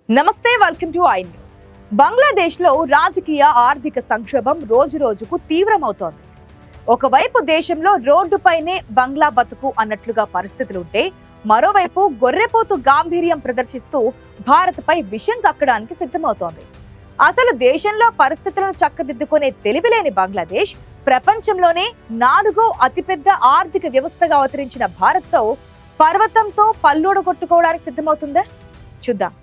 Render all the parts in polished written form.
నమస్తే, welcome to I news. Bangladesh లో రాజకీయ ఆర్థిక సంక్షోభం రోజు రోజుకు తీవ్రమవుతోంది. ఒకవైపు దేశంలో రోడ్డుపైనే బంగ్లా బతుకు అన్నట్లుగా పరిస్థితులుంటే, మరోవైపు గొర్రెపోతు గాంభీర్యం ప్రదర్శిస్తూ భారత్ పై విషం కక్కడానికి సిద్ధమవుతోంది. అసలు దేశంలో పరిస్థితులను చక్కదిద్దుకునే తెలివిలేని బంగ్లాదేశ్ ప్రపంచంలోనే 4వ అతిపెద్ద ఆర్థిక వ్యవస్థగా అవతరించిన భారత్ తో పర్వతంతో పల్లూడగొట్టుకోవడానికి సిద్ధమవుతుందా? చూద్దాం.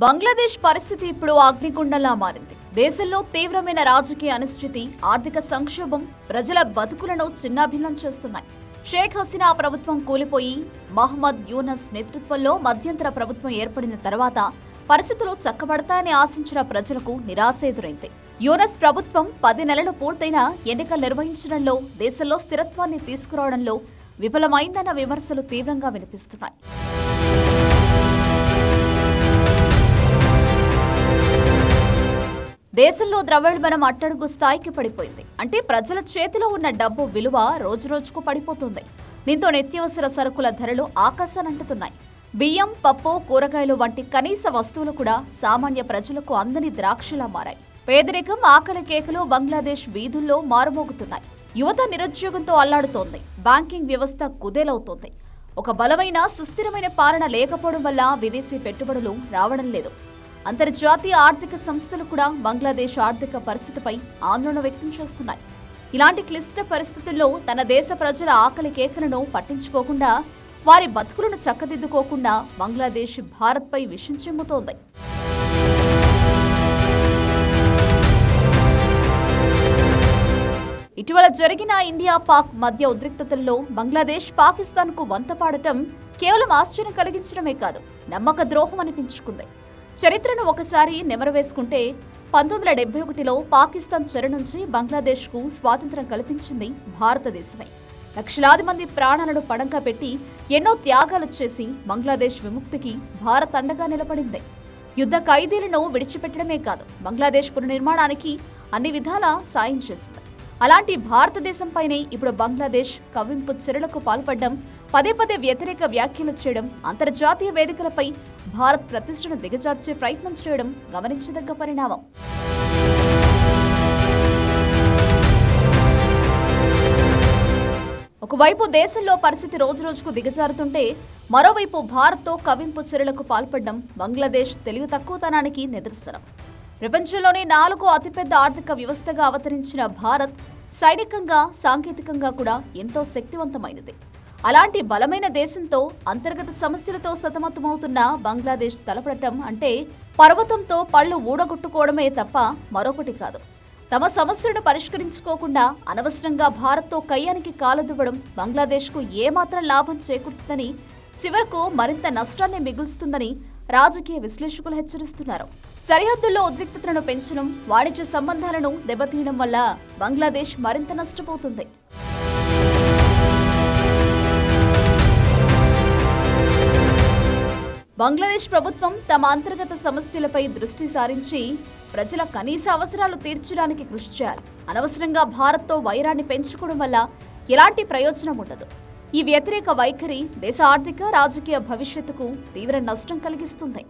బంగ్లాదేశ్ పరిస్థితి ఇప్పుడు అగ్నిగుండంలా మారింది. దేశంలో తీవ్రమైన రాజకీయ అనిశ్చితి, ఆర్థిక సంక్షోభం ప్రజల బతుకులను చిన్నాభిన్నం చేస్తున్నాయి. షేక్ హసీనా ప్రభుత్వం కూలిపోయి మహమ్మద్ యూనస్ నేతృత్వంలో మధ్యంతర ప్రభుత్వం ఏర్పడిన తర్వాత పరిస్థితులు చక్కబడతాయని ఆశించిన ప్రజలకు నిరాశ ఎదురైంది. యూనస్ ప్రభుత్వం 10 నెలలు పూర్తయినా ఎన్నికలు నిర్వహించడంలో, దేశంలో స్థిరత్వాన్ని తీసుకురావడంలో విఫలమైందన్న విమర్శలు తీవ్రంగా వినిపిస్తున్నాయి. దేశంలో ద్రవ్యోల్బణం అట్టడుగు స్థాయికి పడిపోయింది. అంటే ప్రజల చేతిలో ఉన్న డబ్బు విలువ రోజురోజుకు పడిపోతుంది. దీంతో నిత్యావసర సరుకుల ధరలు ఆకాశానంటుతున్నాయి. బియ్యం, పప్పు, కూరగాయలు వంటి కనీస వస్తువులు కూడా సామాన్య ప్రజలకు అందని ద్రాక్షలా మారాయి. పేదరికం, ఆకలి కేకలు బంగ్లాదేశ్ వీధుల్లో మారుమోగుతున్నాయి. యువత నిరుద్యోగంతో అల్లాడుతోంది. బ్యాంకింగ్ వ్యవస్థ కుదేలవుతోంది. ఒక బలమైన, సుస్థిరమైన పాలన లేకపోవడం వల్ల విదేశీ పెట్టుబడులు రావడం లేదు. అంతర్జాతీయ ఆర్థిక సంస్థలు కూడా బంగ్లాదేశ్ ఆర్థిక పరిస్థితిపై ఆందోళన వ్యక్తం చేస్తున్నాయి. ఇలాంటి క్లిష్ట పరిస్థితుల్లో తన దేశ ప్రజల ఆకలి కేకలను పట్టించుకోకుండా, వారి బతుకులను చక్కదిద్దుకోకుండా బంగ్లాదేశ్ భారత్పై విషం చిమ్ముతోంది. ఇటీవల జరిగిన ఇండియా-పాక్ మధ్య ఉద్రిక్తతల్లో బంగ్లాదేశ్ పాకిస్తాన్కు వంతపాడటం కేవలం ఆశ్చర్యం కలిగించడమే కాదు, నమ్మక ద్రోహం అనిపించుకుంది. చరిత్రను ఒకసారి నెమరవేసుకుంటే 1971లో పాకిస్తాన్ చెర నుంచి బంగ్లాదేశ్కు స్వాతంత్ర్యం కల్పించింది భారతదేశమే. లక్షలాది మంది ప్రాణాలను పణంగా పెట్టి ఎన్నో త్యాగాలు చేసి బంగ్లాదేశ్ విముక్తికి భారత్ అండగా నిలబడింది. యుద్ధ ఖైదీలను విడిచిపెట్టడమే కాదు, బంగ్లాదేశ్ పునర్నిర్మాణానికి అన్ని విధాలా సాయం చేసింది. అలాంటి భారతదేశంపైనే ఇప్పుడు బంగ్లాదేశ్ కవ్వింపు చర్యలకు పాల్పడడం, పదే పదే వ్యతిరేక వ్యాఖ్యలు చేయడం, అంతర్జాతీయ వేదికలపై భారత్ ప్రతిష్టను దిగజార్చే ప్రయత్నం చేయడం గమనించదగ్గ పరిణామం. ఒకవైపు దేశంలో పరిస్థితి రోజురోజుకు దిగజారుతుంటే, మరోవైపు భారత్తో కవ్వింపు చర్యలకు పాల్పడడం బంగ్లాదేశ్ తెలివి తక్కువతనానికి నిదర్శనం. ప్రపంచంలోనే 4వ అతిపెద్ద ఆర్థిక వ్యవస్థగా అవతరించిన భారత్ సైనికంగా, సాంకేతికంగా కూడా ఎంతో శక్తివంతమైనది. అలాంటి బలమైన దేశంతో అంతర్గత సమస్యలతో సతమతమవుతున్న బంగ్లాదేశ్ తలపడటం అంటే పర్వతంతో పళ్ళు ఊడగొట్టుకోవడమే తప్ప మరొకటి కాదు. తమ సమస్యలను పరిష్కరించుకోకుండా అనవసరంగా భారత్తో కయ్యానికి కాలదువ్వడం బంగ్లాదేశ్కు ఏమాత్రం లాభం చేకూర్చుదని, చివరకు మరింత నష్టాన్ని మిగులుస్తుందని రాజకీయ విశ్లేషకులు హెచ్చరిస్తున్నారు. సరిహద్దుల్లో ఉద్రిక్తతలను పెంచడం, వాణిజ్య సంబంధాలను దెబ్బతీయడం వల్ల బంగ్లాదేశ్ మరింత నష్టపోతుంది. బంగ్లాదేశ్ ప్రభుత్వం తమ అంతర్గత సమస్యలపై దృష్టి సారించి ప్రజల కనీస అవసరాలు తీర్చడానికి కృషి చేయాలి. అనవసరంగా భారత్తో వైరాన్ని పెంచుకోవడం వల్ల ఎలాంటి ప్రయోజనం ఉండదు. ఈ వ్యతిరేక వైఖరి దేశ ఆర్థిక, రాజకీయ భవిష్యత్తుకు తీవ్ర నష్టం కలిగిస్తుంది.